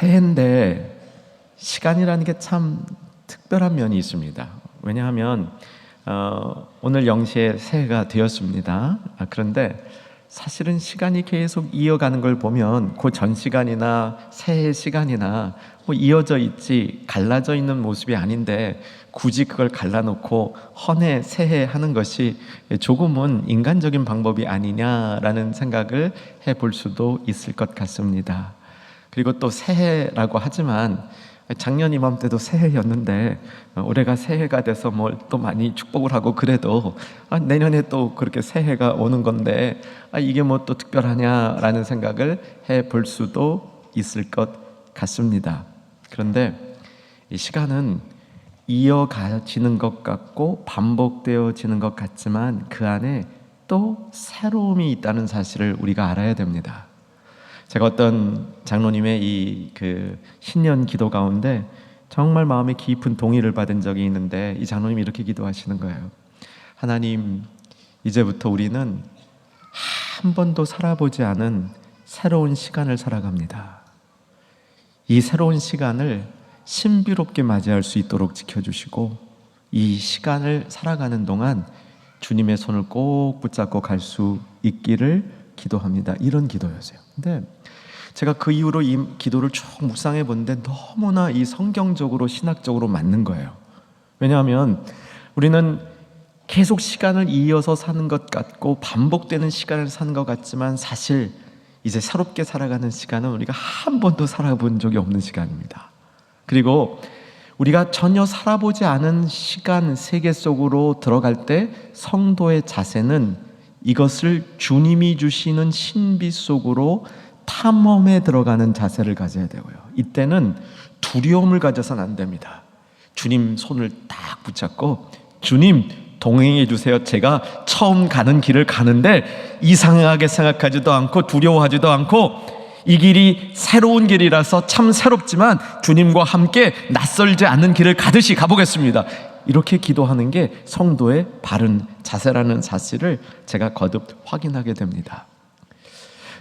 새해인데 시간이라는 게 참 특별한 면이 있습니다. 왜냐하면 오늘 0시에 새해가 되었습니다. 그런데 사실은 시간이 계속 이어가는 걸 보면 그 전 시간이나 새해 시간이나 뭐 이어져 있지 갈라져 있는 모습이 아닌데 굳이 그걸 갈라놓고 헌해 새해 하는 것이 조금은 인간적인 방법이 아니냐라는 생각을 해볼 수도 있을 것 같습니다. 그리고 또 새해라고 하지만 작년 이맘때도 새해였는데 올해가 새해가 돼서 뭘 또 많이 축복을 하고 그래도 내년에 또 그렇게 새해가 오는 건데 이게 뭐 또 특별하냐라는 생각을 해볼 수도 있을 것 같습니다. 그런데 이 시간은 이어가지는 것 같고 반복되어지는 것 같지만 그 안에 또 새로움이 있다는 사실을 우리가 알아야 됩니다. 제가 어떤 장로님의 이 신년 기도 가운데 정말 마음에 깊은 동의를 받은 적이 있는데 이 장로님이 이렇게 기도하시는 거예요. 하나님, 이제부터 우리는 한 번도 살아보지 않은 새로운 시간을 살아갑니다. 이 새로운 시간을 신비롭게 맞이할 수 있도록 지켜주시고 이 시간을 살아가는 동안 주님의 손을 꼭 붙잡고 갈 수 있기를 기도합니다. 이런 기도였어요. 근데 제가 그 이후로 이 기도를 쭉 묵상해 보는데 너무나 이 성경적으로 신학적으로 맞는 거예요. 왜냐하면 우리는 계속 시간을 이어서 사는 것 같고 반복되는 시간을 사는 것 같지만 사실 이제 새롭게 살아가는 시간은 우리가 한 번도 살아본 적이 없는 시간입니다. 그리고 우리가 전혀 살아보지 않은 시간 세계 속으로 들어갈 때 성도의 자세는 이것을 주님이 주시는 신비 속으로 탐험에 들어가는 자세를 가져야 되고요. 이때는 두려움을 가져서는 안 됩니다. 주님 손을 딱 붙잡고 주님 동행해 주세요. 제가 처음 가는 길을 가는데 이상하게 생각하지도 않고 두려워하지도 않고 이 길이 새로운 길이라서 참 새롭지만 주님과 함께 낯설지 않는 길을 가듯이 가보겠습니다. 이렇게 기도하는 게 성도의 바른 자세라는 사실을 제가 거듭 확인하게 됩니다.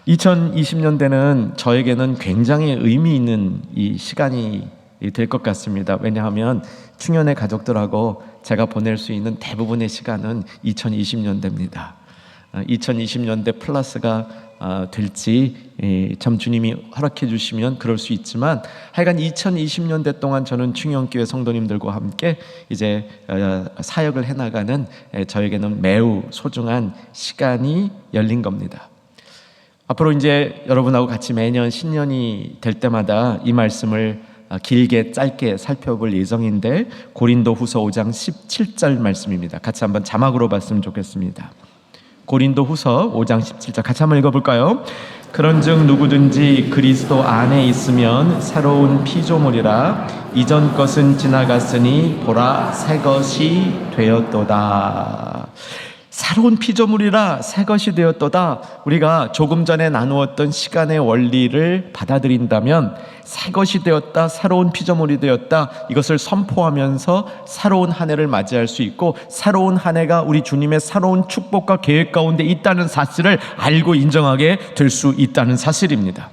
2020년대는 저에게는 굉장히 의미 있는 이 시간이 될 것 같습니다. 왜냐하면 충현의 가족들하고 제가 보낼 수 있는 대부분의 시간은 2020년대입니다. 2020년대 플러스가 될지 참 주님이 허락해 주시면 그럴 수 있지만 하여간 2020년대 동안 저는 충현교회 성도님들과 함께 이제 사역을 해나가는 저에게는 매우 소중한 시간이 열린 겁니다. 앞으로 이제 여러분하고 같이 매년 신년이 될 때마다 이 말씀을 길게 짧게 살펴볼 예정인데 고린도후서 5장 17절 말씀입니다. 같이 한번 자막으로 봤으면 좋겠습니다. 고린도후서 5장 17절 같이 한번 읽어볼까요? 그런즉 누구든지 그리스도 안에 있으면 새로운 피조물이라 이전 것은 지나갔으니 보라 새 것이 되었도다. 새로운 피조물이라 새 것이 되었도다. 우리가 조금 전에 나누었던 시간의 원리를 받아들인다면 새 것이 되었다, 새로운 피조물이 되었다, 이것을 선포하면서 새로운 한 해를 맞이할 수 있고 새로운 한 해가 우리 주님의 새로운 축복과 계획 가운데 있다는 사실을 알고 인정하게 될 수 있다는 사실입니다.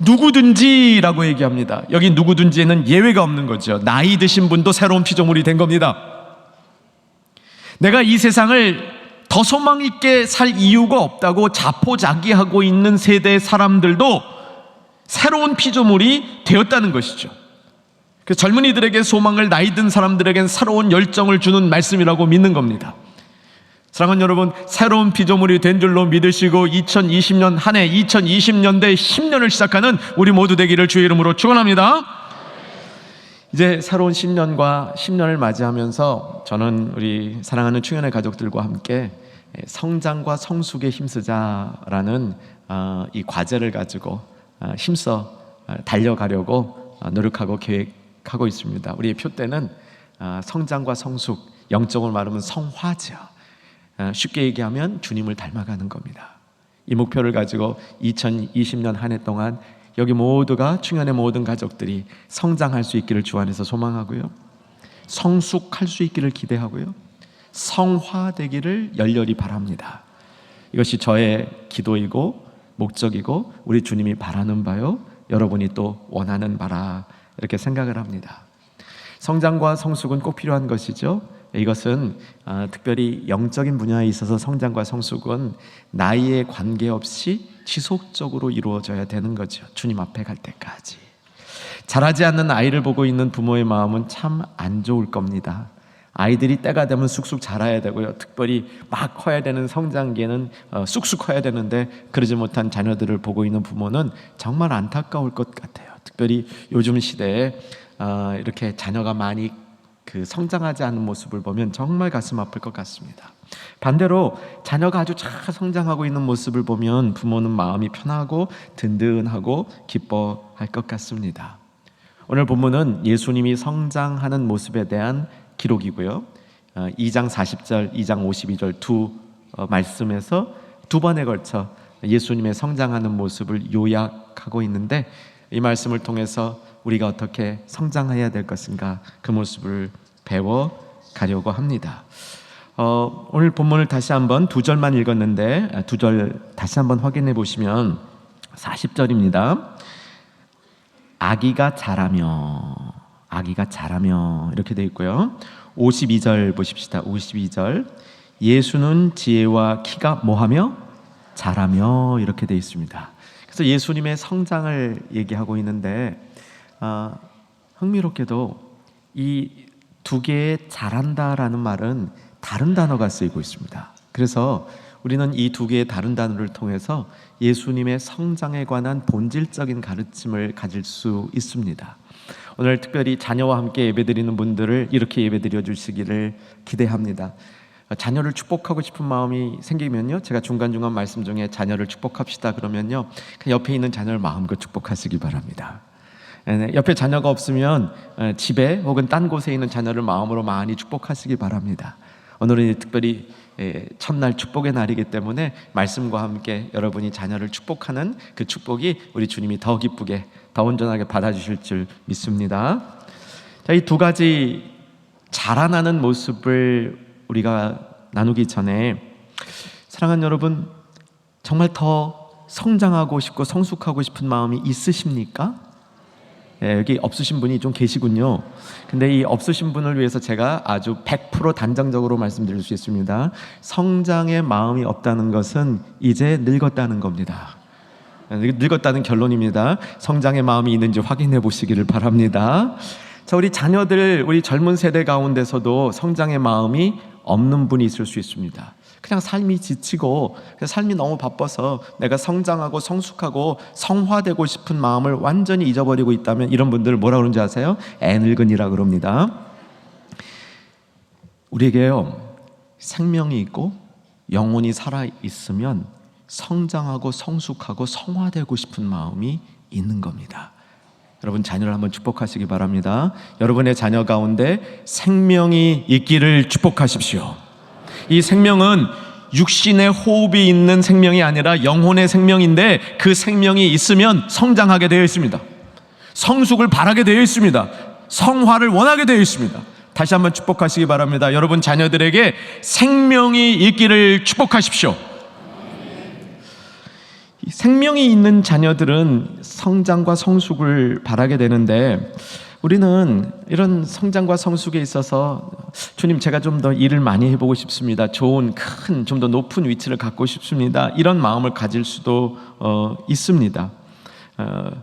누구든지라고 얘기합니다. 여기 누구든지에는 예외가 없는 거죠. 나이 드신 분도 새로운 피조물이 된 겁니다. 내가 이 세상을 더 소망 있게 살 이유가 없다고 자포자기하고 있는 세대의 사람들도 새로운 피조물이 되었다는 것이죠. 그래서 젊은이들에게 소망을, 나이 든 사람들에겐 새로운 열정을 주는 말씀이라고 믿는 겁니다. 사랑하는 여러분, 새로운 피조물이 된 줄로 믿으시고 2020년 한 해 2020년대 10년을 시작하는 우리 모두 되기를 주의 이름으로 축원합니다. 이제 새로운 신년과 10년을 맞이하면서 저는 우리 사랑하는 충현의 가족들과 함께 성장과 성숙에 힘쓰자라는 이 과제를 가지고 힘써 달려가려고 노력하고 계획하고 있습니다. 우리의 표대는 성장과 성숙, 영적으로 말하면 성화죠. 쉽게 얘기하면 주님을 닮아가는 겁니다. 이 목표를 가지고 2020년 한 해 동안 여기 모두가 충현의 모든 가족들이 성장할 수 있기를 주 안에서 소망하고요, 성숙할 수 있기를 기대하고요, 성화되기를 열렬히 바랍니다. 이것이 저의 기도이고 목적이고 우리 주님이 바라는 바요 여러분이 또 원하는 바라 이렇게 생각을 합니다. 성장과 성숙은 꼭 필요한 것이죠. 이것은 특별히 영적인 분야에 있어서 성장과 성숙은 나이에 관계없이 지속적으로 이루어져야 되는 거죠. 주님 앞에 갈 때까지. 자라지 않는 아이를 보고 있는 부모의 마음은 참 안 좋을 겁니다. 아이들이 때가 되면 쑥쑥 자라야 되고요. 특별히 막 커야 되는 성장기에는 쑥쑥 커야 되는데 그러지 못한 자녀들을 보고 있는 부모는 정말 안타까울 것 같아요. 특별히 요즘 시대에 이렇게 자녀가 많이 성장하지 않는 모습을 보면 정말 가슴 아플 것 같습니다. 반대로 자녀가 아주 잘 성장하고 있는 모습을 보면 부모는 마음이 편하고 든든하고 기뻐할 것 같습니다. 오늘 본문은 예수님이 성장하는 모습에 대한 기록이고요. 2장 40절, 2장 52절 두 말씀에서 두 번에 걸쳐 예수님의 성장하는 모습을 요약하고 있는데 이 말씀을 통해서 우리가 어떻게 성장해야 될 것인가 그 모습을 배워가려고 합니다. 오늘 본문을 다시 한번 두 절만 읽었는데 두 절 다시 한번 확인해 보시면 40절입니다. 아기가 자라며 이렇게 되어 있고요. 52절 보십시다. 52절 예수는 지혜와 키가 뭐하며 자라며 이렇게 되어 있습니다. 그래서 예수님의 성장을 얘기하고 있는데 흥미롭게도 이 두 개의 자란다라는 말은 다른 단어가 쓰이고 있습니다. 그래서 우리는 이 두 개의 다른 단어를 통해서 예수님의 성장에 관한 본질적인 가르침을 가질 수 있습니다. 오늘 특별히 자녀와 함께 예배드리는 분들을 이렇게 예배드려 주시기를 기대합니다. 자녀를 축복하고 싶은 마음이 생기면요, 제가 중간중간 말씀 중에 자녀를 축복합시다 그러면요, 옆에 있는 자녀를 마음껏 축복하시기 바랍니다. 옆에 자녀가 없으면 집에 혹은 딴 곳에 있는 자녀를 마음으로 많이 축복하시기 바랍니다. 오늘은 특별히 첫날 축복의 날이기 때문에 말씀과 함께 여러분이 자녀를 축복하는 그 축복이 우리 주님이 더 기쁘게 더 온전하게 받아주실 줄 믿습니다. 자, 이 두 가지 자라나는 모습을 우리가 나누기 전에 사랑하는 여러분, 정말 더 성장하고 싶고 성숙하고 싶은 마음이 있으십니까? 여기 없으신 분이 좀 계시군요. 근데 이 없으신 분을 위해서 제가 아주 100% 단정적으로 말씀드릴 수 있습니다. 성장의 마음이 없다는 것은 이제 늙었다는 겁니다. 늙었다는 결론입니다. 성장의 마음이 있는지 확인해 보시기를 바랍니다. 자, 우리 자녀들, 우리 젊은 세대 가운데서도 성장의 마음이 없는 분이 있을 수 있습니다. 그냥 삶이 지치고 삶이 너무 바빠서 내가 성장하고 성숙하고 성화되고 싶은 마음을 완전히 잊어버리고 있다면 이런 분들을 뭐라 그러는지 아세요? 애늙은이라 그럽니다. 우리에게요, 생명이 있고 영혼이 살아있으면 성장하고 성숙하고 성화되고 싶은 마음이 있는 겁니다. 여러분 자녀를 한번 축복하시기 바랍니다. 여러분의 자녀 가운데 생명이 있기를 축복하십시오. 이 생명은 육신의 호흡이 있는 생명이 아니라 영혼의 생명인데 그 생명이 있으면 성장하게 되어 있습니다. 성숙을 바라게 되어 있습니다. 성화를 원하게 되어 있습니다. 다시 한번 축복하시기 바랍니다. 여러분 자녀들에게 생명이 있기를 축복하십시오. 생명이 있는 자녀들은 성장과 성숙을 바라게 되는데 우리는 이런 성장과 성숙에 있어서 주님, 제가 좀 더 일을 많이 해보고 싶습니다. 좋은 큰 좀 더 높은 위치를 갖고 싶습니다. 이런 마음을 가질 수도 있습니다.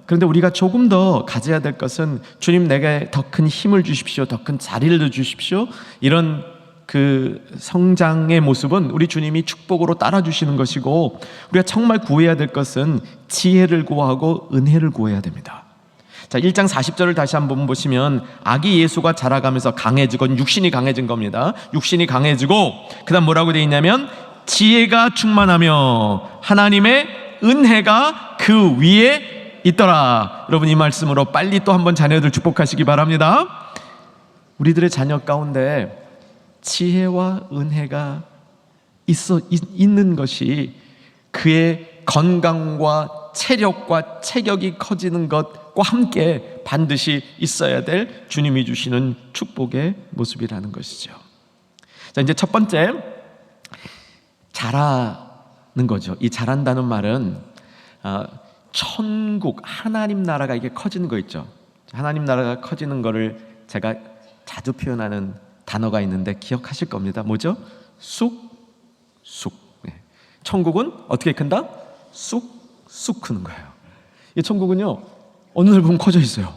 그런데 우리가 조금 더 가져야 될 것은 주님, 내게 더 큰 힘을 주십시오. 더 큰 자리를 주십시오. 이런 그 성장의 모습은 우리 주님이 축복으로 따라주시는 것이고 우리가 정말 구해야 될 것은 지혜를 구하고 은혜를 구해야 됩니다. 자, 1장 40절을 다시 한번 보시면 아기 예수가 자라가면서 강해지고 육신이 강해진 겁니다. 육신이 강해지고 그 다음 뭐라고 되어 있냐면 지혜가 충만하며 하나님의 은혜가 그 위에 있더라. 여러분 이 말씀으로 빨리 또 한번 자녀들 축복하시기 바랍니다. 우리들의 자녀 가운데 지혜와 은혜가 있는 것이 그의 건강과 체력과 체격이 커지는 것과 함께 반드시 있어야 될 주님이 주시는 축복의 모습이라는 것이죠. 자, 이제 첫 번째, 자라는 거죠. 이 자란다는 말은 천국, 하나님 나라가 이게 커지는 거 있죠. 하나님 나라가 커지는 거를 제가 자주 표현하는 단어가 있는데 기억하실 겁니다. 뭐죠? 쑥. 천국은 어떻게 큰다? 쑥 크는 거예요. 이 천국은요, 어느 날 보면 커져 있어요.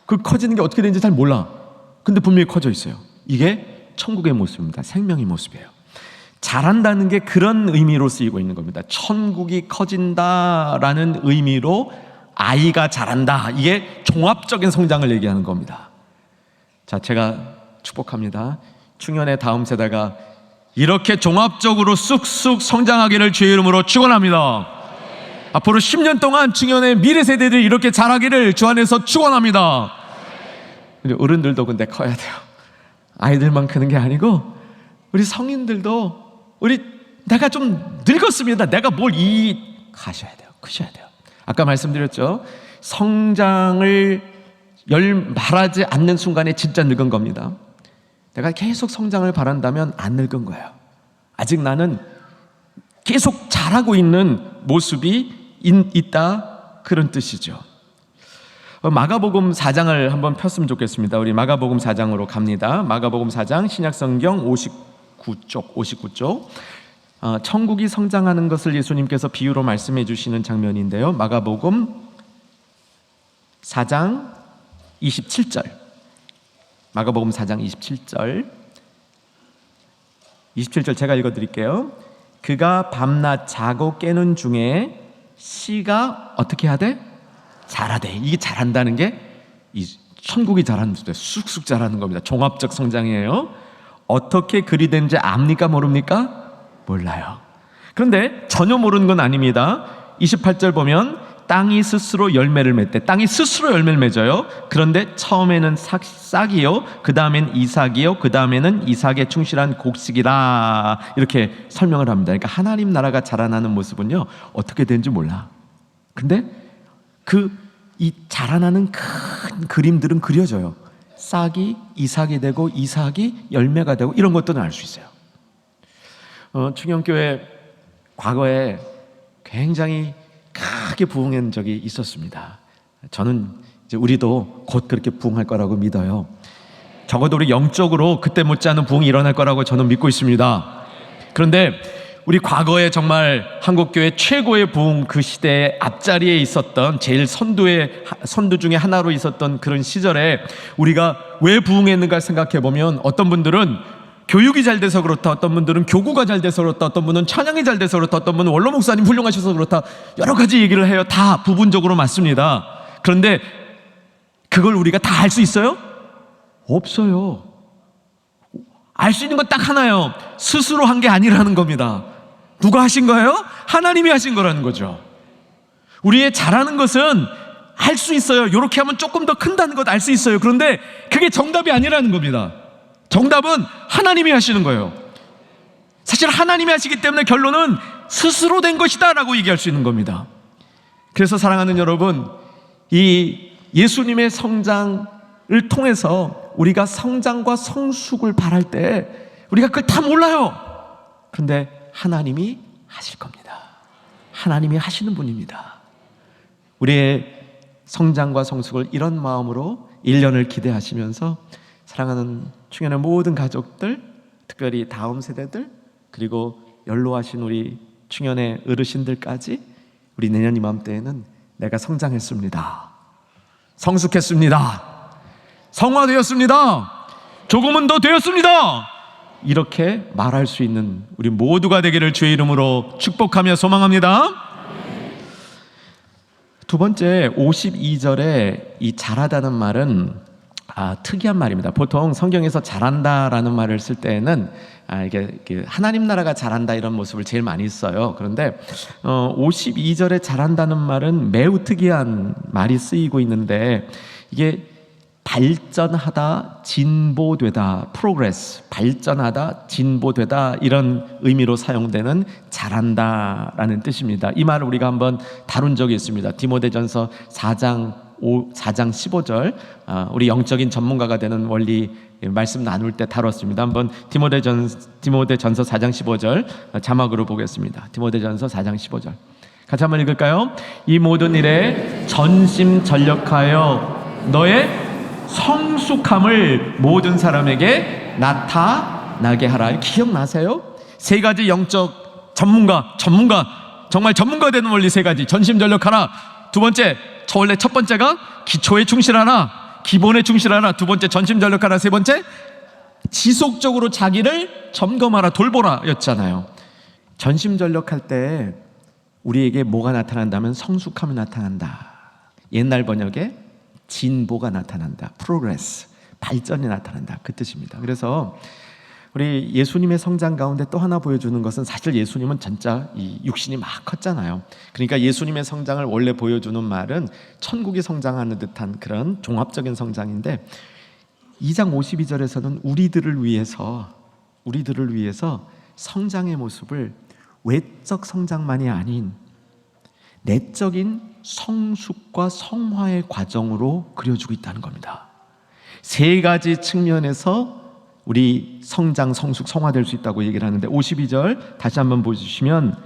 그 커지는 게 어떻게 되는지 잘 몰라. 근데 분명히 커져 있어요. 이게 천국의 모습입니다. 생명의 모습이에요. 자란다는 게 그런 의미로 쓰이고 있는 겁니다. 천국이 커진다라는 의미로 아이가 자란다. 이게 종합적인 성장을 얘기하는 겁니다. 자, 제가 축복합니다. 충현의 다음 세대가 이렇게 종합적으로 쑥쑥 성장하기를 주의 이름으로 축원합니다. 앞으로 10년 동안 충현의 미래 세대들이 이렇게 자라기를 주 안에서 축원합니다. 어른들도 근데 커야 돼요. 아이들만 크는 게 아니고 우리 성인들도 내가 좀 늙었습니다. 내가 가셔야 돼요. 크셔야 돼요. 아까 말씀드렸죠. 성장을 바라지 않는 순간에 진짜 늙은 겁니다. 내가 계속 성장을 바란다면 안 늙은 거예요. 아직 나는 계속 자라고 있는 모습이 있다, 그런 뜻이죠. 마가복음 4장을 한번 폈으면 좋겠습니다. 우리 마가복음 4장으로 갑니다. 마가복음 4장 신약성경 59쪽. 천국이 성장하는 것을 예수님께서 비유로 말씀해 주시는 장면인데요. 마가복음 4장 27절. 마가복음 4장 27절 제가 읽어드릴게요. 그가 밤낮 자고 깨는 중에 씨가 어떻게 하되? 자라되. 이게 자란다는 게 이 천국이 자라는 모습에 쑥쑥 자라는 겁니다. 종합적 성장이에요. 어떻게 그리 된지 압니까? 모릅니까? 몰라요. 그런데 전혀 모르는 건 아닙니다. 28절 보면 땅이 스스로 열매를 맺대. 땅이 스스로 열매를 맺어요. 그런데 처음에는 싹이요, 그 다음엔 이삭이요, 그 다음에는 이삭에 충실한 곡식이라, 이렇게 설명을 합니다. 그러니까 하나님 나라가 자라나는 모습은요, 어떻게 되는지 몰라. 근데 이 자라나는 큰 그림들은 그려져요. 싹이 이삭이 되고 이삭이 열매가 되고 이런 것들은 알 수 있어요. 충영교회 과거에 굉장히 크게 부흥한 적이 있었습니다. 저는 이제 우리도 곧 그렇게 부흥할 거라고 믿어요. 적어도 우리 영적으로 그때 못지않은 부흥이 일어날 거라고 저는 믿고 있습니다. 그런데 우리 과거에 정말 한국교회 최고의 부흥, 그 시대의 앞자리에 있었던 제일 선두 중에 하나로 있었던 그런 시절에 우리가 왜 부흥했는가 생각해 보면, 어떤 분들은 교육이 잘 돼서 그렇다, 어떤 분들은 교구가 잘 돼서 그렇다, 어떤 분은 찬양이 잘 돼서 그렇다, 어떤 분은 원로 목사님 훌륭하셔서 그렇다, 여러 가지 얘기를 해요. 다 부분적으로 맞습니다. 그런데 그걸 우리가 다 알 수 있어요? 없어요. 알 수 있는 건 딱 하나요. 스스로 한 게 아니라는 겁니다. 누가 하신 거예요? 하나님이 하신 거라는 거죠. 우리의 잘하는 것은 알 수 있어요. 이렇게 하면 조금 더 큰다는 것 알 수 있어요. 그런데 그게 정답이 아니라는 겁니다. 정답은 하나님이 하시는 거예요. 사실 하나님이 하시기 때문에 결론은 스스로 된 것이다 라고 얘기할 수 있는 겁니다. 그래서 사랑하는 여러분, 이 예수님의 성장을 통해서 우리가 성장과 성숙을 바랄 때 우리가 그걸 다 몰라요. 그런데 하나님이 하실 겁니다. 하나님이 하시는 분입니다. 우리의 성장과 성숙을 이런 마음으로 1년을 기대하시면서 사랑하는 충현의 모든 가족들, 특별히 다음 세대들, 그리고 연로하신 우리 충현의 어르신들까지 우리 내년 이맘때에는 내가 성장했습니다, 성숙했습니다, 성화되었습니다, 조금은 더 되었습니다, 이렇게 말할 수 있는 우리 모두가 되기를 주의 이름으로 축복하며 소망합니다. 두 번째, 52절에 이 자라다는 말은 특이한 말입니다. 보통 성경에서 자란다라는 말을 쓸 때에는 이게 하나님 나라가 자란다 이런 모습을 제일 많이 써요. 그런데 52절에 자란다는 말은 매우 특이한 말이 쓰이고 있는데, 이게 발전하다, 진보되다, progress, 발전하다, 진보되다, 이런 의미로 사용되는 자란다라는 뜻입니다. 이 말을 우리가 한번 다룬 적이 있습니다. 디모데전서 4장 15절, 우리 영적인 전문가가 되는 원리 말씀 나눌 때 다뤘습니다. 한번 디모데전서 4장 15절 자막으로 보겠습니다. 디모데전서 4장 15절. 같이 한번 읽을까요? 이 모든 일에 전심전력하여 너의 성숙함을 모든 사람에게 나타나게 하라. 기억나세요? 세 가지 영적 전문가, 정말 전문가 되는 원리 세 가지. 전심전력하라. 두 번째, 원래 첫 번째가 기초에 충실하라, 기본에 충실하라. 두 번째, 전심전력하라. 세 번째, 지속적으로 자기를 점검하라, 돌보라 였잖아요. 전심전력할 때 우리에게 뭐가 나타난다면 성숙함이 나타난다. 옛날 번역에 진보가 나타난다, 프로그레스, 발전이 나타난다, 그 뜻입니다. 그래서 우리 예수님의 성장 가운데 또 하나 보여주는 것은, 사실 예수님은 진짜 이 육신이 막 컸잖아요. 그러니까 예수님의 성장을 원래 보여주는 말은 천국이 성장하는 듯한 그런 종합적인 성장인데, 2장 52절에서는 우리들을 위해서 성장의 모습을 외적 성장만이 아닌 내적인 성숙과 성화의 과정으로 그려주고 있다는 겁니다. 세 가지 측면에서 우리 성장, 성숙, 성화될 수 있다고 얘기를 하는데, 52절 다시 한번 보시면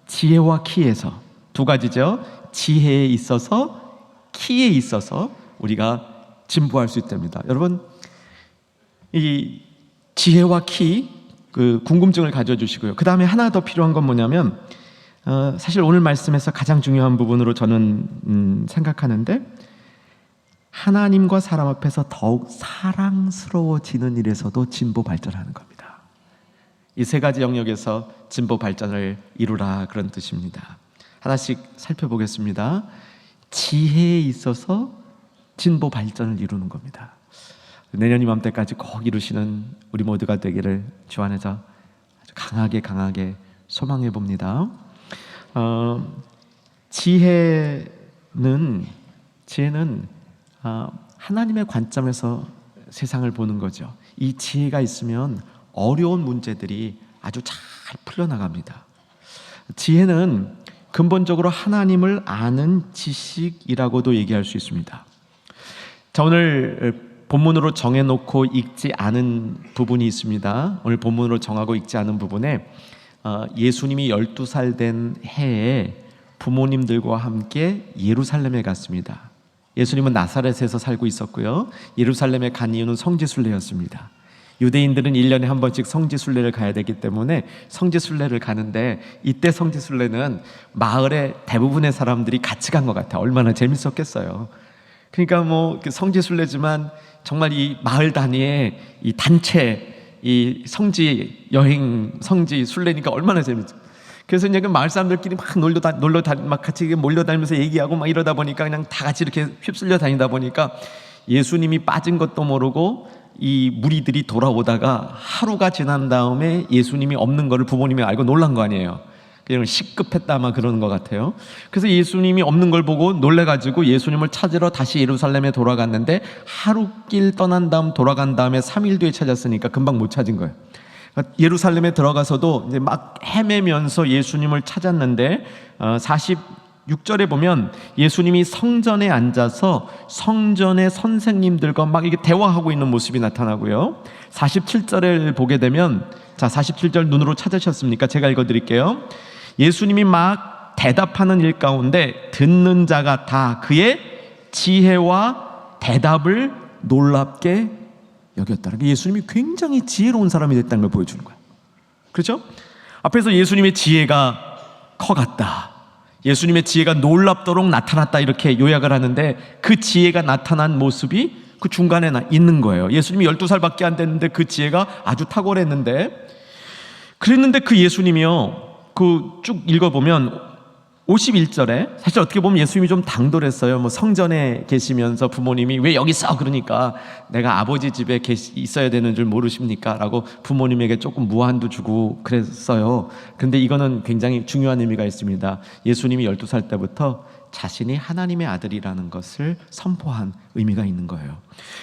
지혜와 키에서, 두 가지죠. 지혜에 있어서, 키에 있어서 우리가 진보할 수 있답니다. 여러분, 이 지혜와 키, 그 궁금증을 가져주시고요. 그 다음에 하나 더 필요한 건 뭐냐면, 사실 오늘 말씀에서 가장 중요한 부분으로 저는 생각하는데, 하나님과 사람 앞에서 더욱 사랑스러워지는 일에서도 진보 발전하는 겁니다. 이 세 가지 영역에서 진보 발전을 이루라, 그런 뜻입니다. 하나씩 살펴보겠습니다. 지혜에 있어서 진보 발전을 이루는 겁니다. 내년 이맘때까지 꼭 이루시는 우리 모두가 되기를 주 안에서 아주 강하게 소망해 봅니다. 지혜는 하나님의 관점에서 세상을 보는 거죠. 이 지혜가 있으면 어려운 문제들이 아주 잘 풀려나갑니다. 지혜는 근본적으로 하나님을 아는 지식이라고도 얘기할 수 있습니다. 자, 오늘 본문으로 정해놓고 읽지 않은 부분이 있습니다. 오늘 본문으로 정하고 읽지 않은 부분에 예수님이 12살 된 해에 부모님들과 함께 예루살렘에 갔습니다. 예수님은 나사렛에서 살고 있었고요. 예루살렘에 간 이유는 성지순례였습니다. 유대인들은 1년에 한 번씩 성지순례를 가야 되기 때문에 성지순례를 가는데, 이때 성지순례는 마을의 대부분의 사람들이 같이 간 것 같아요. 얼마나 재밌었겠어요. 그러니까 뭐 성지순례지만 정말 이 마을 단위의 이 단체, 이 성지 여행, 성지 순례니까 얼마나 재밌어요. 그래서 이제 그 마을 사람들끼리 막 막 같이 몰려다니면서 얘기하고 막 이러다 보니까 그냥 다 같이 이렇게 휩쓸려 다니다 보니까 예수님이 빠진 것도 모르고 이 무리들이 돌아오다가 하루가 지난 다음에 예수님이 없는 거를 부모님이 알고 놀란 거 아니에요. 그냥 식급했다 아마 그러는 것 같아요. 그래서 예수님이 없는 걸 보고 놀래가지고 예수님을 찾으러 다시 예루살렘에 돌아갔는데, 하루길 떠난 다음 돌아간 다음에 3일 뒤에 찾았으니까 금방 못 찾은 거예요. 예루살렘에 들어가서도 이제 막 헤매면서 예수님을 찾았는데, 46절에 보면 예수님이 성전에 앉아서 성전의 선생님들과 막 이게 대화하고 있는 모습이 나타나고요. 47절을 보게 되면, 자, 47절 눈으로 찾으셨습니까? 제가 읽어드릴게요. 예수님이 막 대답하는 일 가운데 듣는 자가 다 그의 지혜와 대답을 놀랍게 여겼다. 예수님이 굉장히 지혜로운 사람이 됐다는 걸 보여주는 거예요. 그렇죠? 앞에서 예수님의 지혜가 커갔다, 예수님의 지혜가 놀랍도록 나타났다, 이렇게 요약을 하는데, 그 지혜가 나타난 모습이 그 중간에 있는 거예요. 예수님이 12살밖에 안 됐는데 그 지혜가 아주 탁월했는데, 그랬는데 그 예수님이요, 그 쭉 읽어보면 51절에 사실 어떻게 보면 예수님이 좀 당돌했어요. 뭐 성전에 계시면서 부모님이 왜 여기 있어? 그러니까 내가 아버지 집에 있어야 되는 줄 모르십니까? 라고 부모님에게 조금 무한도 주고 그랬어요. 그런데 이거는 굉장히 중요한 의미가 있습니다. 예수님이 12살 때부터 자신이 하나님의 아들이라는 것을 선포한 의미가 있는 거예요.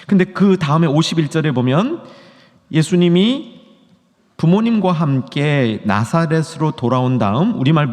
근데 그 다음에 51절에 보면 예수님이 부모님과 함께 나사렛으로 돌아온 다음, 우리말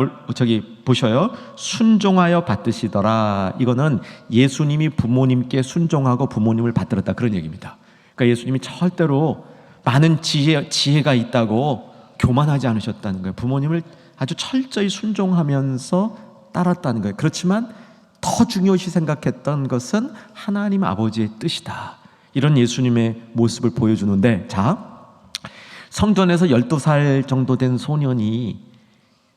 보셔요. 순종하여 받드시더라. 이거는 예수님이 부모님께 순종하고 부모님을 받들었다, 그런 얘기입니다. 그러니까 예수님이 절대로 많은 지혜가 있다고 교만하지 않으셨다는 거예요. 부모님을 아주 철저히 순종하면서 따랐다는 거예요. 그렇지만 더 중요시 생각했던 것은 하나님 아버지의 뜻이다. 이런 예수님의 모습을 보여주는데, 자, 성전에서 12살 정도 된 소년이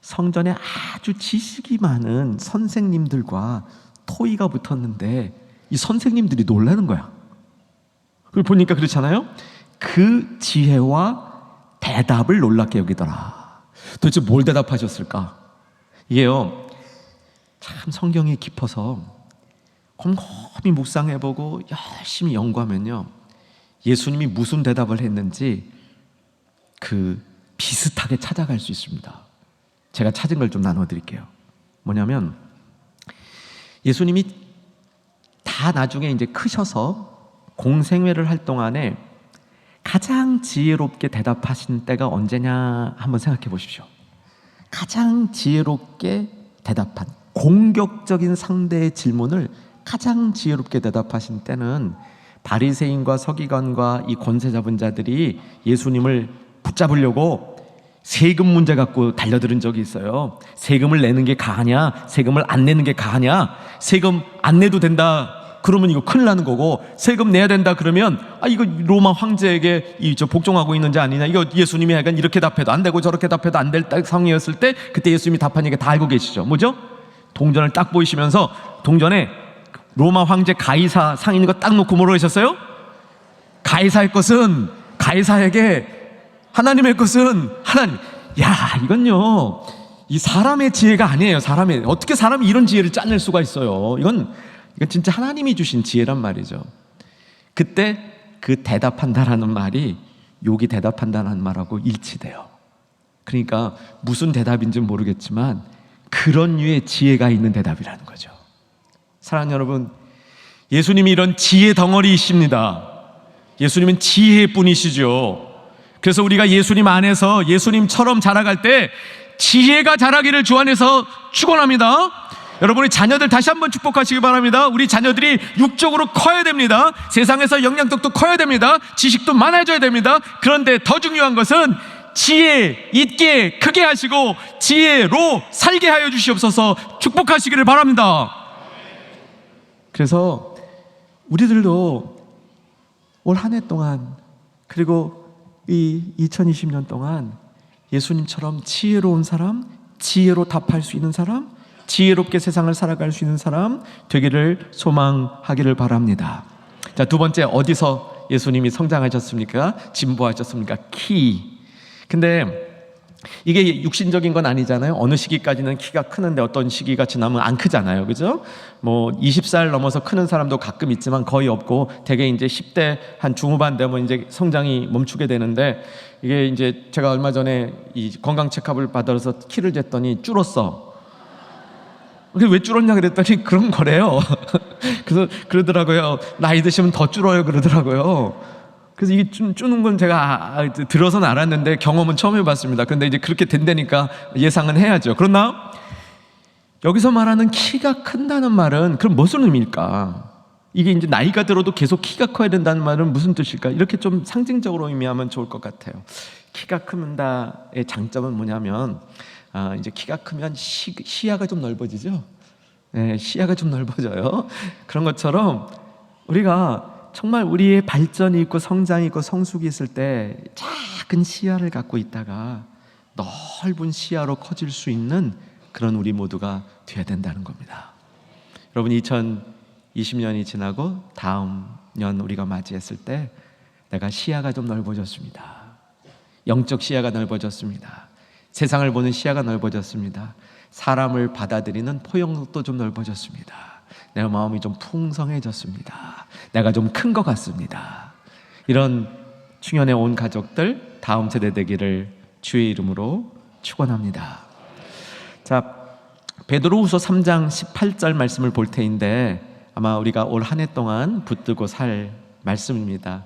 성전에 아주 지식이 많은 선생님들과 토의가 붙었는데 이 선생님들이 놀라는 거야. 그걸 보니까 그렇잖아요. 그 지혜와 대답을 놀랍게 여기더라. 도대체 뭘 대답하셨을까? 이게요, 참 성경이 깊어서 곰곰이 묵상해보고 열심히 연구하면요, 예수님이 무슨 대답을 했는지 그 비슷하게 찾아갈 수 있습니다. 제가 찾은 걸 좀 나눠드릴게요. 뭐냐면, 예수님이 다 나중에 이제 크셔서 공생회를 할 동안에 가장 지혜롭게 대답하신 때가 언제냐 한번 생각해 보십시오. 가장 지혜롭게 대답한, 공격적인 상대의 질문을 가장 지혜롭게 대답하신 때는 바리새인과 서기관과 이 권세 잡은 자들이 예수님을 붙잡으려고 세금 문제 갖고 달려들은 적이 있어요. 세금을 내는 게 가하냐, 세금을 안 내는 게 가하냐, 세금 안 내도 된다 그러면 이거 큰일 나는 거고, 세금 내야 된다 그러면 이거 로마 황제에게 복종하고 있는 자 아니냐, 이거 예수님이 약간 이렇게 답해도 안 되고 저렇게 답해도 안 될 상황이었을 때 그때 예수님이 답한 얘기 다 알고 계시죠. 뭐죠? 동전을 딱 보이시면서 동전에 로마 황제 가이사 상 있는 거 딱 놓고 뭐라고 하셨어요? 가이사의 것은 가이사에게, 하나님의 것은 하나님. 야, 이건요, 이 사람의 지혜가 아니에요. 어떻게 사람이 이런 지혜를 짜낼 수가 있어요? 이건 진짜 하나님이 주신 지혜란 말이죠. 그때 그 대답한다라는 말이 욕이 대답한다는 말하고 일치돼요. 그러니까 무슨 대답인지는 모르겠지만 그런 류의 지혜가 있는 대답이라는 거죠. 사랑하는 여러분, 예수님이 이런 지혜 덩어리이십니다. 예수님은 지혜의 분이시죠. 그래서 우리가 예수님 안에서 예수님처럼 자라갈 때 지혜가 자라기를 주 안에서 축원합니다. 여러분의 자녀들 다시 한번 축복하시기 바랍니다. 우리 자녀들이 육적으로 커야 됩니다. 세상에서 영향력도 커야 됩니다. 지식도 많아져야 됩니다. 그런데 더 중요한 것은 지혜 있게 크게 하시고 지혜로 살게 하여 주시옵소서. 축복하시기를 바랍니다. 그래서 우리들도 올 한 해 동안, 그리고 이 2020년 동안 예수님처럼 지혜로운 사람, 지혜로 답할 수 있는 사람, 지혜롭게 세상을 살아갈 수 있는 사람 되기를 소망하기를 바랍니다. 자, 두 번째, 어디서 예수님이 성장하셨습니까? 진보하셨습니까? 키. 근데 이게 육신적인 건 아니잖아요. 어느 시기까지는 키가 크는데 어떤 시기가 지나면 안 크잖아요. 그죠? 뭐 20살 넘어서 크는 사람도 가끔 있지만 거의 없고, 대개 이제 10대 한 중후반 되면 이제 성장이 멈추게 되는데, 이게 이제 제가 얼마 전에 이 건강 체크업을 받아서 키를 쟀더니 줄었어. 왜 줄었냐 그랬더니 그런 거래요. 그래서 그러더라고요. 나이 드시면 더 줄어요 그러더라고요. 그래서 이게 주는 건 제가 들어서는 알았는데 경험은 처음 해봤습니다. 그런데 이제 그렇게 된다니까 예상은 해야죠. 그러나 여기서 말하는 키가 큰다는 말은 그럼 무슨 의미일까? 이게 이제 나이가 들어도 계속 키가 커야 된다는 말은 무슨 뜻일까? 이렇게 좀 상징적으로 의미하면 좋을 것 같아요. 키가 크다의 장점은 뭐냐면, 이제 키가 크면 시야가 좀 넓어지죠. 네, 시야가 좀 넓어져요. 그런 것처럼 우리가 정말 우리의 발전이 있고 성장이 있고 성숙이 있을 때 작은 시야를 갖고 있다가 넓은 시야로 커질 수 있는 그런 우리 모두가 되어야 된다는 겁니다. 여러분, 2020년이 지나고 다음 년 우리가 맞이했을 때 내가 시야가 좀 넓어졌습니다. 영적 시야가 넓어졌습니다. 세상을 보는 시야가 넓어졌습니다. 사람을 받아들이는 포용력도 좀 넓어졌습니다. 내 마음이 좀 풍성해졌습니다. 내가 좀 큰 것 같습니다. 이런 충현의 온 가족들 다음 세대 되기를 주의 이름으로 축원합니다. 자, 베드로후서 3장 18절 말씀을 볼 테인데 아마 우리가 올 한 해 동안 붙들고 살 말씀입니다.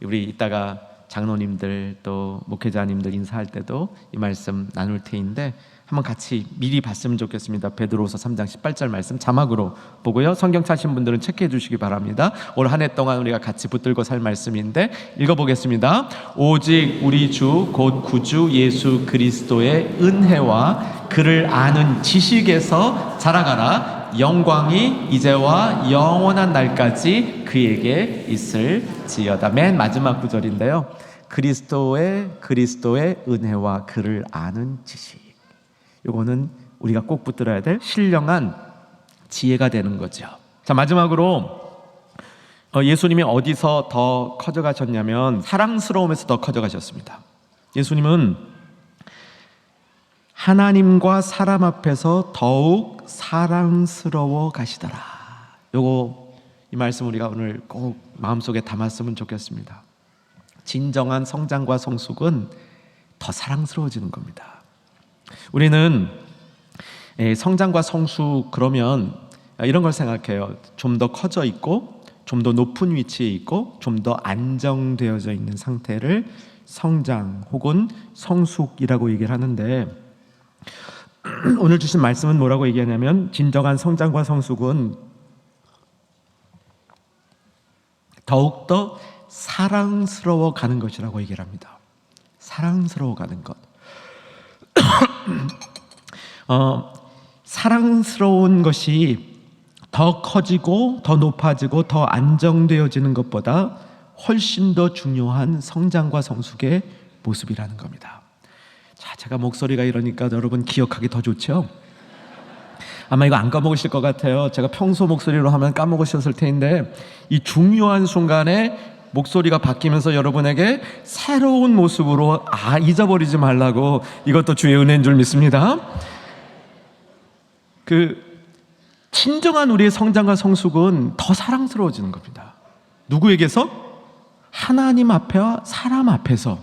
우리 이따가 장로님들 또 목회자님들 인사할 때도 이 말씀 나눌 테인데 한번 같이 미리 봤으면 좋겠습니다. 베드로후서 3장 18절 말씀 자막으로 보고요. 성경 찾으신 분들은 체크해 주시기 바랍니다. 올 한 해 동안 우리가 같이 붙들고 살 말씀인데 읽어보겠습니다. 오직 우리 주 곧 구주 예수 그리스도의 은혜와 그를 아는 지식에서 자라가라. 영광이 이제와 영원한 날까지 그에게 있을지어다. 맨 마지막 구절인데요. 그리스도의 은혜와 그를 아는 지식. 이거는 우리가 꼭 붙들어야 될 신령한 지혜가 되는 거죠. 자, 마지막으로 예수님이 어디서 더 커져가셨냐면 사랑스러움에서 더 커져가셨습니다. 예수님은 하나님과 사람 앞에서 더욱 사랑스러워 가시더라. 이 말씀 우리가 오늘 꼭 마음속에 담았으면 좋겠습니다. 진정한 성장과 성숙은 더 사랑스러워지는 겁니다. 우리는 성장과 성숙 그러면 이런 걸 생각해요. 좀 더 커져 있고 좀 더 높은 위치에 있고 좀 더 안정되어져 있는 상태를 성장 혹은 성숙이라고 얘기를 하는데, 오늘 주신 말씀은 뭐라고 얘기하냐면 진정한 성장과 성숙은 더욱더 사랑스러워 가는 것이라고 얘기를 합니다. 사랑스러워 가는 것. 사랑스러운 것이 더 커지고 더 높아지고 더 안정되어지는 것보다 훨씬 더 중요한 성장과 성숙의 모습이라는 겁니다. 자, 제가 목소리가 이러니까 여러분 기억하기 더 좋죠? 아마 이거 안 까먹으실 것 같아요. 제가 평소 목소리로 하면 까먹으셨을 텐데 이 중요한 순간에 목소리가 바뀌면서 여러분에게 새로운 모습으로 잊어버리지 말라고, 이것도 주의 은혜인 줄 믿습니다. 진정한 우리의 성장과 성숙은 더 사랑스러워지는 겁니다. 누구에게서? 하나님 앞에와 사람 앞에서.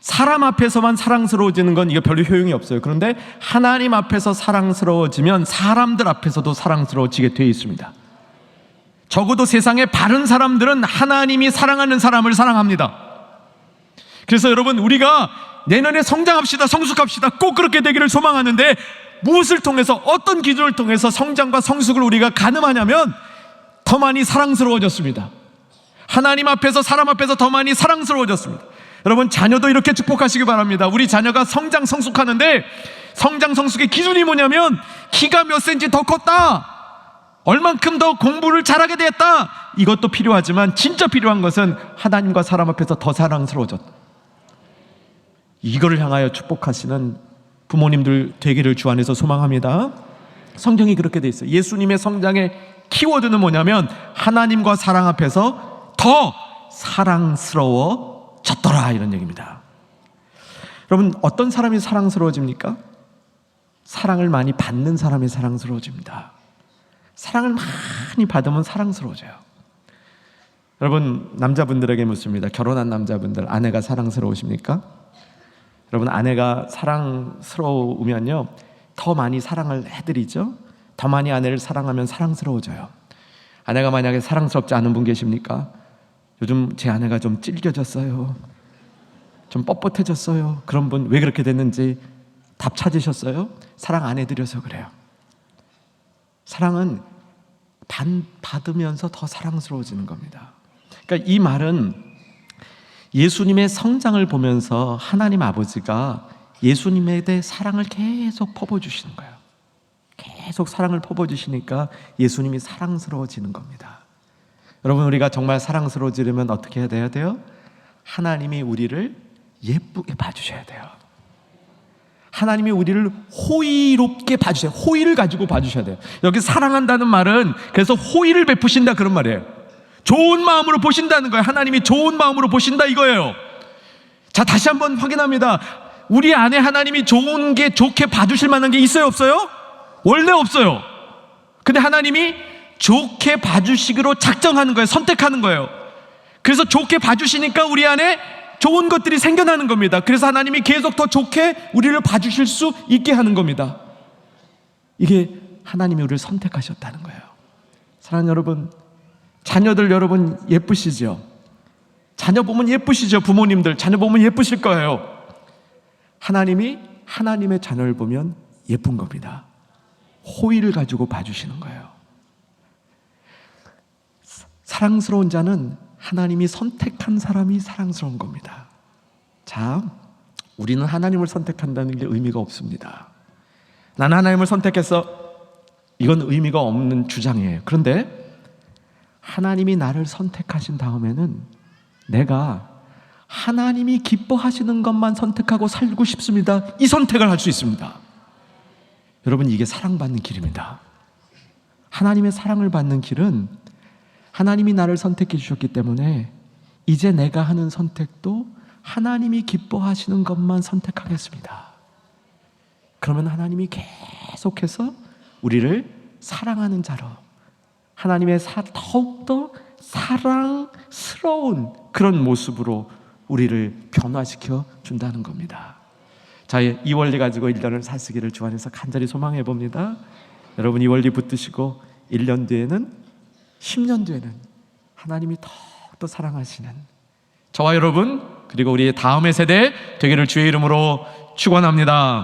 사람 앞에서만 사랑스러워지는 건 이거 별로 효용이 없어요. 그런데 하나님 앞에서 사랑스러워지면 사람들 앞에서도 사랑스러워지게 되어 있습니다. 적어도 세상의 바른 사람들은 하나님이 사랑하는 사람을 사랑합니다. 그래서 여러분, 우리가 내년에 성장합시다, 성숙합시다, 꼭 그렇게 되기를 소망하는데 무엇을 통해서, 어떤 기준을 통해서 성장과 성숙을 우리가 가늠하냐면 더 많이 사랑스러워졌습니다. 하나님 앞에서 사람 앞에서 더 많이 사랑스러워졌습니다. 여러분, 자녀도 이렇게 축복하시기 바랍니다. 우리 자녀가 성장 성숙하는데 성장 성숙의 기준이 뭐냐면 키가 몇 센치 더 컸다, 얼만큼 더 공부를 잘하게 되었다, 이것도 필요하지만 진짜 필요한 것은 하나님과 사람 앞에서 더 사랑스러워졌다. 이거를 향하여 축복하시는 부모님들 되기를 주 안에서 소망합니다. 성경이 그렇게 돼 있어요. 예수님의 성장의 키워드는 뭐냐면 하나님과 사랑 앞에서 더 사랑스러워졌더라, 이런 얘기입니다. 여러분, 어떤 사람이 사랑스러워집니까? 사랑을 많이 받는 사람이 사랑스러워집니다. 사랑을 많이 받으면 사랑스러워져요. 여러분, 남자분들에게 묻습니다. 결혼한 남자분들, 아내가 사랑스러우십니까? 여러분, 아내가 사랑스러우면요 더 많이 사랑을 해드리죠. 더 많이 아내를 사랑하면 사랑스러워져요. 아내가 만약에 사랑스럽지 않은 분 계십니까? 요즘 제 아내가 좀 찔겨졌어요, 좀 뻣뻣해졌어요. 그런 분 왜 그렇게 됐는지 답 찾으셨어요? 사랑 안 해드려서 그래요. 사랑은 받으면서 더 사랑스러워지는 겁니다. 그러니까 이 말은 예수님의 성장을 보면서 하나님 아버지가 예수님에 대해 사랑을 계속 퍼부어주시는 거예요. 계속 사랑을 퍼부어주시니까 예수님이 사랑스러워지는 겁니다. 여러분, 우리가 정말 사랑스러워지려면 어떻게 해야 돼요? 하나님이 우리를 예쁘게 봐주셔야 돼요. 하나님이 우리를 호의롭게 봐주세요. 호의를 가지고 봐주셔야 돼요. 여기 사랑한다는 말은 그래서 호의를 베푸신다, 그런 말이에요. 좋은 마음으로 보신다는 거예요. 하나님이 좋은 마음으로 보신다, 이거예요. 자, 다시 한번 확인합니다. 우리 안에 하나님이 좋은 게, 좋게 봐주실 만한 게 있어요, 없어요? 원래 없어요. 근데 하나님이 좋게 봐주시기로 작정하는 거예요. 선택하는 거예요. 그래서 좋게 봐주시니까 우리 안에 좋은 것들이 생겨나는 겁니다. 그래서 하나님이 계속 더 좋게 우리를 봐주실 수 있게 하는 겁니다. 이게 하나님이 우리를 선택하셨다는 거예요. 사랑하는 여러분, 자녀들 여러분 예쁘시죠? 자녀 보면 예쁘시죠? 부모님들 자녀 보면 예쁘실 거예요. 하나님이 하나님의 자녀를 보면 예쁜 겁니다. 호의를 가지고 봐주시는 거예요. 사랑스러운 자는 하나님이 선택한 사람이 사랑스러운 겁니다. 자, 우리는 하나님을 선택한다는 게 의미가 없습니다. 나는 하나님을 선택해서, 이건 의미가 없는 주장이에요. 그런데 하나님이 나를 선택하신 다음에는 내가 하나님이 기뻐하시는 것만 선택하고 살고 싶습니다, 이 선택을 할 수 있습니다. 여러분, 이게 사랑받는 길입니다. 하나님의 사랑을 받는 길은 하나님이 나를 선택해 주셨기 때문에 이제 내가 하는 선택도 하나님이 기뻐하시는 것만 선택하겠습니다. 그러면 하나님이 계속해서 우리를 사랑하는 자로, 하나님의 더욱더 사랑스러운 그런 모습으로 우리를 변화시켜 준다는 겁니다. 자, 이 원리 가지고 1년을 사시기를 주 안에서 간절히 소망해 봅니다. 여러분, 이 원리 붙드시고 1년 뒤에는, 10년 뒤에는 하나님이 더욱더 사랑하시는 저와 여러분, 그리고 우리의 다음의 세대 되기를 주의 이름으로 축원합니다.